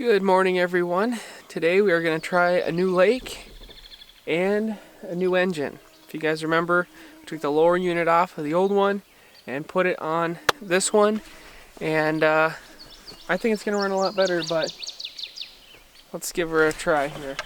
Good morning, everyone. Today we are going to try a new lake and a new engine. If you guys remember, we took the lower unit off of the old one and put it on this one, and I think it's going to run a lot better, but let's give her a try here.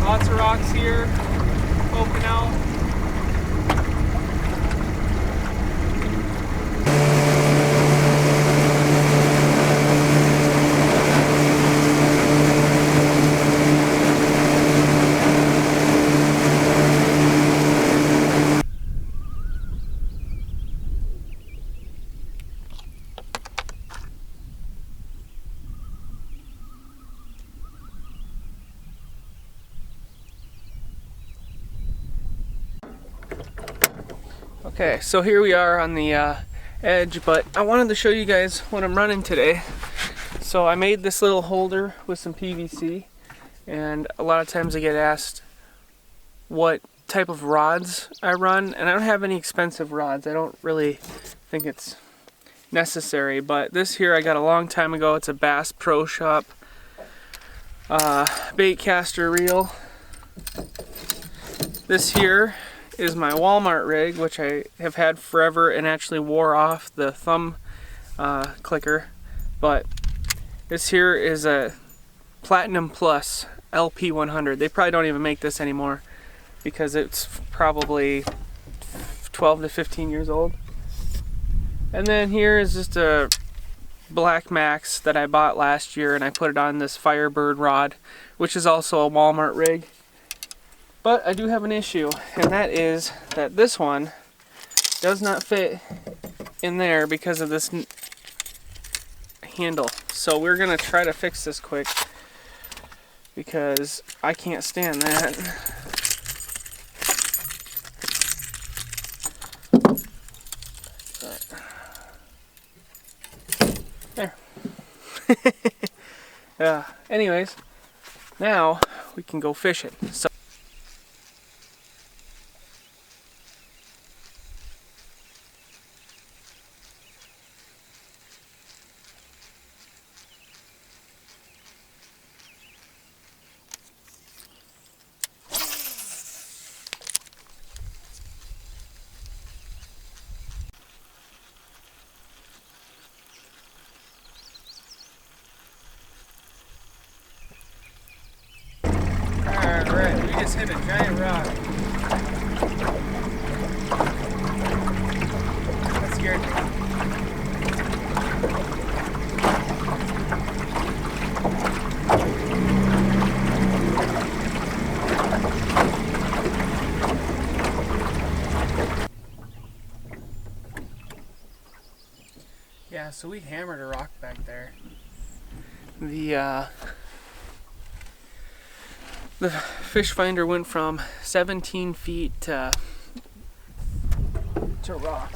Lots of rocks here, poking out. Okay, so here we are on the edge, but I wanted to show you guys what I'm running today. So I made this little holder with some PVC, and a lot of times I get asked what type of rods I run, and I don't have any expensive rods. I don't really think it's necessary, but this here I got a long time ago. It's a Bass Pro Shop bait caster reel. This here is my Walmart rig, which I have had forever and actually wore off the thumb clicker. But this here is a Platinum Plus LP100. They probably don't even make this anymore because it's probably 12 to 15 years old. And then here is just a Black Max that I bought last year, and I put it on this Firebird rod, which is also a Walmart rig. But I do have an issue, and that is that this one does not fit in there because of this handle. So we're gonna try to fix this quick because I can't stand that. There. Anyways, now we can go fishing. So alright, we just hit a giant rock. That scared me. Yeah, so we hammered a rock back there. The fish finder went from 17 feet to rock.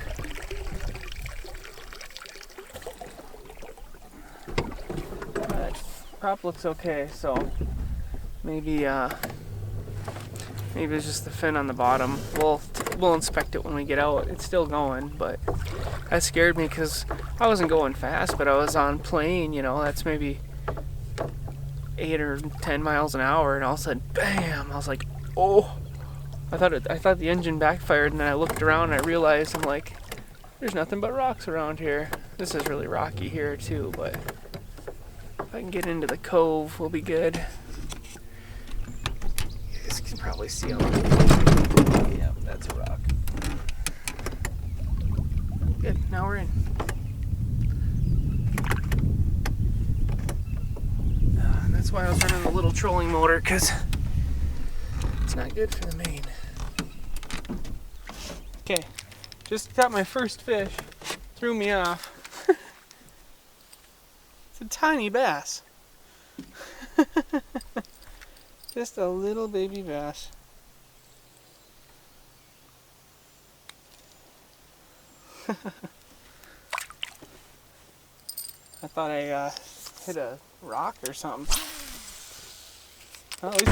But prop looks okay, so maybe it's just the fin on the bottom. We'll inspect it when we get out. It's still going, but that scared me because I wasn't going fast, but I was on plane, you know, that's maybe 8 or 10 miles an hour, and all of a sudden, bam! I was like, oh! I thought the engine backfired, and then I looked around and I realized, I'm like, there's nothing but rocks around here. This is really rocky here too, but if I can get into the cove, we'll be good. You guys can probably see how. Yeah, that's a rock. now we're in. And that's why I was running the little trolling motor, because it's not good for the main. Okay, just got my first fish. Threw me off. It's a tiny bass. Just a little baby bass. I thought I hit a rock or something. Oh, at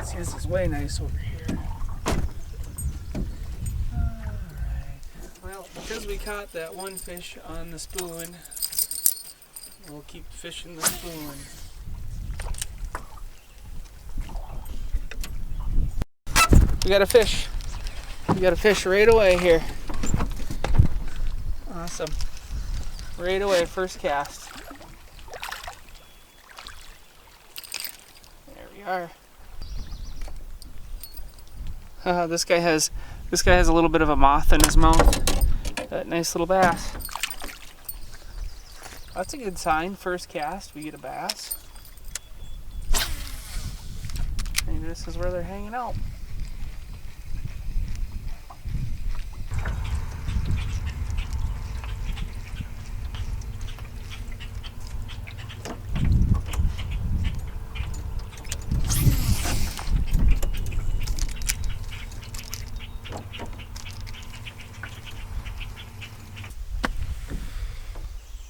least this is way nice over here. Alright. Well, because we caught that one fish on the spoon, we'll keep fishing the spoon. We got a fish. We got a fish right away here. Awesome. Right away, first cast. There we are. This guy has a little bit of a moth in his mouth. That nice little bass. That's a good sign. First cast, we get a bass. Maybe this is where they're hanging out.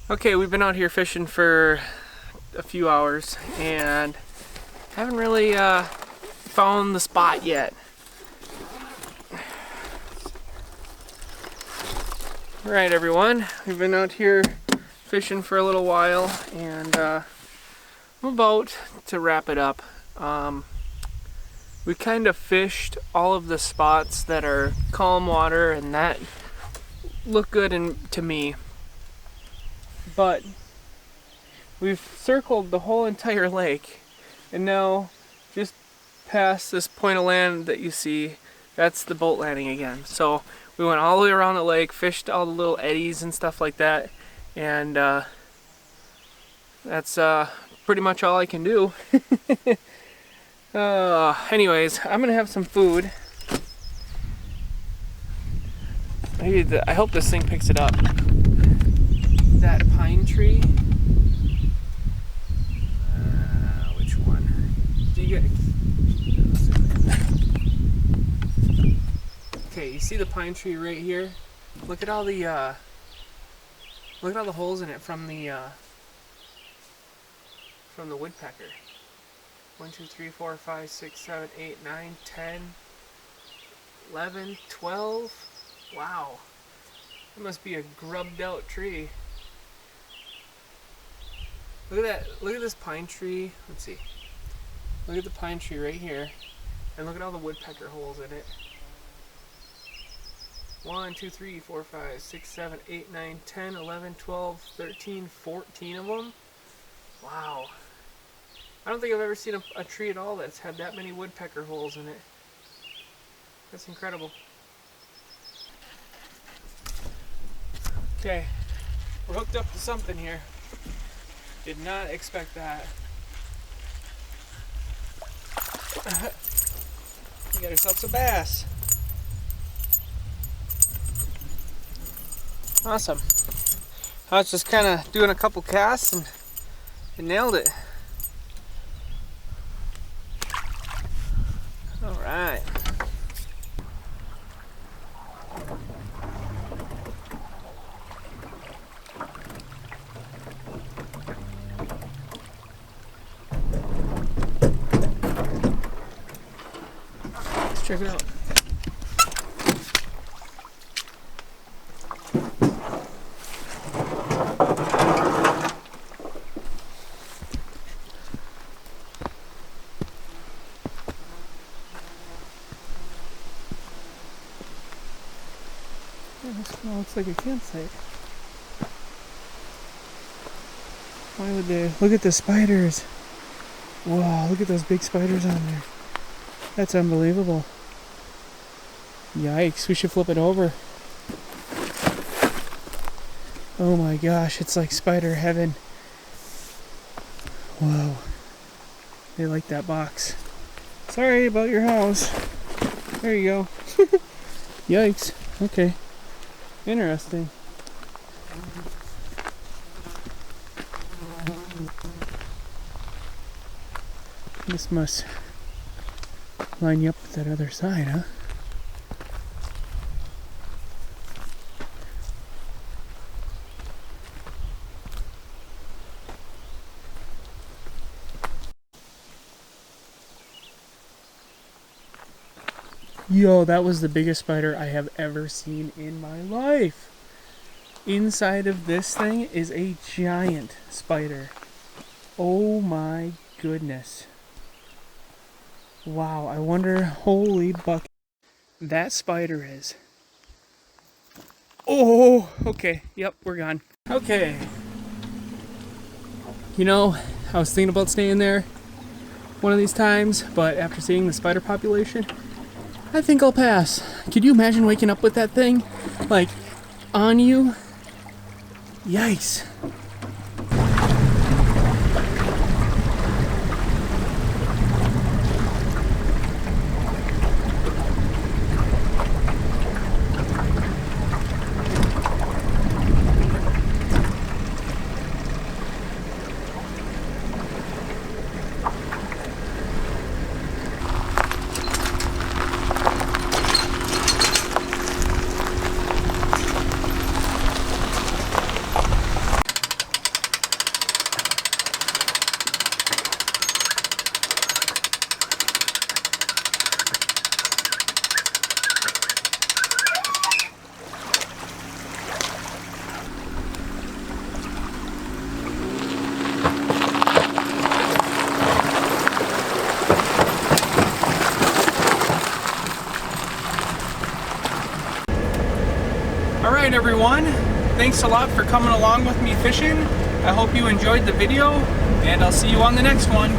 Okay, we've been out here fishing for a few hours and haven't really found the spot yet. Alright everyone, we've been out here fishing for a little while and I'm about to wrap it up. We kind of fished all of the spots that are calm water and that look good to me. But we've circled the whole entire lake, and now just past this point of land that you see, that's the boat landing again. So we went all the way around the lake, fished all the little eddies and stuff like that, and that's pretty much all I can do. Anyways, I'm gonna have some food. I hope this thing picks it up. That pine tree. Which one? Do you get? Okay, you see the pine tree right here? Look at all the holes in it from the woodpecker. 1, 2, 3, 4, 5, 6, 7, 8, 9, 10, 11, 12. Wow. It must be a grubbed out tree. Look at that. Look at this pine tree. Let's see. Look at the pine tree right here. And look at all the woodpecker holes in it. 1, 2, 3, 4, 5, 6, 7, 8, 9, 10, 11, 12, 13, 14 of them. Wow. I don't think I've ever seen a tree at all that's had that many woodpecker holes in it. That's incredible. Okay. We're hooked up to something here. Did not expect that. You got yourself a bass. Awesome. I was just kind of doing a couple casts and nailed it. All right. Check it out. Yeah, this kind of looks like a campsite. Why would they? Look at the spiders. Wow, look at those big spiders on there. That's unbelievable. Yikes, we should flip it over. Oh my gosh, it's like spider heaven. Whoa. They like that box. Sorry about your house. There you go. Yikes. Okay. Interesting. This must line you up with that other side, huh? Yo, that was the biggest spider I have ever seen in my life. Inside of this thing is a giant spider. Oh my goodness. Wow, I wonder, holy buck, that spider is. Oh, okay, yep, we're gone. Okay. You know, I was thinking about staying there one of these times, but after seeing the spider population, I think I'll pass. Could you imagine waking up with that thing, like, on you? Yikes. Alright everyone, thanks a lot for coming along with me fishing. I hope you enjoyed the video, and I'll see you on the next one.